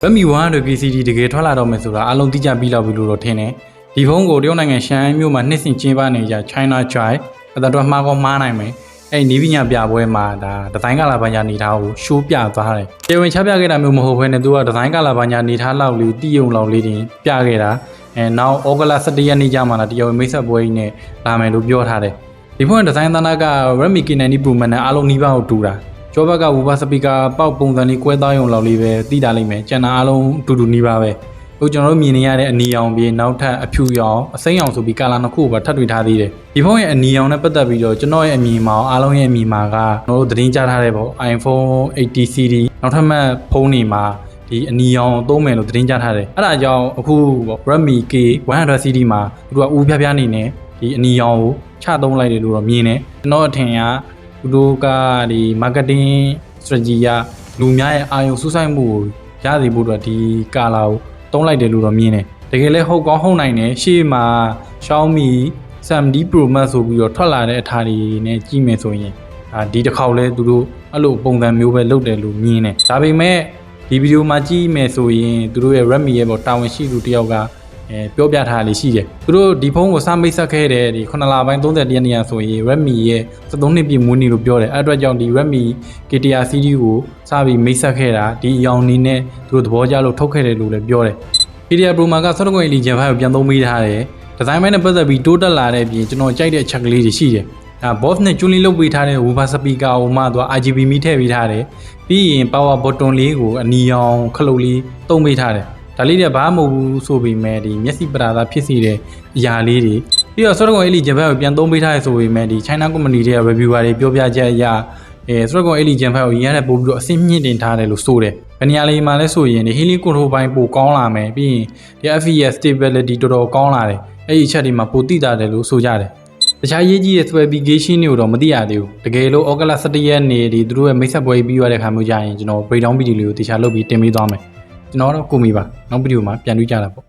Redmi 100 KCD တကယ်ထွက်လာတော့မယ်ဆိုတာအလုံးတိကျပြီးလောက်ပြီလို့တော့ထင်တယ်ဒီဖုန်းကိုတရုတ်နိုင်ငံရှမ်းမြို့မှာနှစ်စဉ်ကျင်းပနေကြ China Joy အဲ့တော့မှားကောမှားနိုင်မယ်အဲ့နီးပညာပြပွဲမှာဒါဒီဇိုင်းကလာပညာနေထားကိုရှိုးပြသွားတယ်တေဝင်ချပြခဲ့တာမျိုးမဟုတ်ဘဲနဲ့သူကဒီဇိုင်းကလာပညာနေထားလောက်လေးတီးယုံလောက်လေးတင်ပြခဲ့တာနောက်ဩဂုတ်လ17ရက်နေ့ကျမှလာတရားဝင်မိတ်ဆက်ပွဲကြီးနဲ့လာမယ်လို့ပြောထားတယ်ဒီဖုန်းဒီဇိုင်းသနာက Redmi K90 Pro Max နဲ့အားလုံးနီးပါးကိုတူတာကျောဘက်ကဝူဘာစပီကာပေါက်ပုံစံလေးကွဲသားရုံလောက်လေးပဲသိတာလိမ့်မယ်ကျန်တာအားလုံးတူတူနီးပါးပဲဟိုကျွန်တော်တို့မြင်နေရတဲ့အနီရောင်ပြေနောက်ထပ်အဖြူရောင်အစိမ်းရောင်ဆိုပြီးကာလာနှစ်ခုကိုပါထပ်တွေ့ထားသေးတယ်ဒီဖုန်းရဲ့အနီရောင်နဲ့ပတ်သက်ပြီးတော့ကျွန်တော်ရဲ့အမြင်မှာအားလုံးရဲ့အမြင်မှာကကျွန်တော်တို့သတင်းကြားထားတဲ့ပေါ့ iPhone 80 series နောက်ထပ်မှဖုန်းတွေမှာဒီအနီရောင်သုံးမယ်လို့သတင်းကြားထားတယ်အဲ့ဒါကြောင့်အခုပေါ့ Redmi K100 series မှာသူကဦးပြပြနေနေဒီအနီရောင်ကိုချသုံးလိုက်တယ်လို့တော့မြင်တယ်ကျွန်တော်အထင်ကသူတို့ကဒီ marketing strategy ကလူများရဲ့အာရုံစူးစိုက်မှုကိုရစေဖို့အတွက်ဒီကာလာကိုတုံးလိုက်တယ်လို့တော့မြင်တယ်တကယ်လဲဟုတ်ကောင်းဟုတ်နိုင်တယ်ရှေ့မှာ Xiaomi 70 Pro Max ဆိုပြီးတော့ထွက်လာတဲ့အထာတွေနဲ့ကြည့်မယ်ဆိုရင်ဒီတစ်ခေါက်လဲသူတို့အဲ့လိုပုံစံမျိုးပဲလုပ်တယ်လို့မြင်တယ်ဒါပေမဲ့ဒီဗီဒီယိုမှာကြည့်မယ်ဆိုရင်သူတို့ရဲ့ Redmi ရဲ့ပေါ့တာဝန်ရှိသူတယောက်ကပြောပြထားလေးရှိတယ်သူတို့ဒီဖုန်းကိုစမိတ်ဆက်ခဲ့တဲ့ဒီ9လပိုင်း30ရက်နေ့ဆိုရင် Redmi ရဲ့73နှစ်ပြည့်မွေးနေ့လို့ပြောတယ်အဲ့အတွက်ကြောင့်ဒီ Redmi KTR series ကိုစပြီးမိတ်ဆက်ခဲ့တာဒီအယောင်နေနဲ့သူတို့သဘောကျလို့ထုတ်ခဲ့တယ်လို့လည်းပြောတယ် KTR Pro Max က16 inch Gen 5ကိုပြန်သုံးပေးထားတယ်ဒီဇိုင်းပိုင်းနဲ့ပတ်သက်ပြီးတိုးတက်လာတဲ့အပြင်ကျွန်တော်ကြိုက်တဲ့အချက်ကလေးတွေရှိတယ်Boss နဲ့ကျွန်းလေးလုပ်ပေးထားတဲ့ Woofer speaker ကိုမှသူက RGB မီထည့်ပေးထားတယ်ပြီးရင် power button လေးကိုအနီရောင်ခလုတ်လေးသုံးပေးထားတယ်ဒါလေးတွေဘာမှမဟုတ်ဘူးဆိုပေမဲ့ဒီမျက်စိပရာသာဖြစ်စေတဲ့အရာလေးတွေပြီးတော့ Snapdragon 8 Gen 5ကိုပြန်သုံးပေးထားရဆိုပေမဲ့ဒီ China company တွေက reviewer တွေပြောပြချက်အရSnapdragon 8 Gen 5ကိုရတဲ့ပို့ပြီးတော့အဆင့်မြင့်တင်ထားတယ်လို့ဆိုတယ်။ဘယ်နေရာလေးမှာလဲဆိုရင်ဒီ Healing Control ဘိုင်းပိုကောင်းလာမယ်ပြီးရင်ဒီ FPS stability တော်တော်ကောင်းလာတယ်။အဲ့ဒီအချက်တွေမှာပိုသိတာတယ်လို့ဆိုကြတယ်။တခြားရေးကြီးတဲ့ specification တွေကိုတော့မသိရသေးဘူး။တကယ်လို့ဩဂုတ်လ17ရက်နေ့ဒီသူတို့ရဲ့မိတ်ဆက်ပွဲပြီးရတဲ့ခါမျိုးကြရင်ကျွန်တော် breakdown video လေးကိုတခြားလုပ်ပြီးတင်ပေးသွားမယ်။ကျွန်တော်တော့ကိုမီပါနောက်ဗီဒီယိုမှာပြန်တွေ့ကြတာပေါ့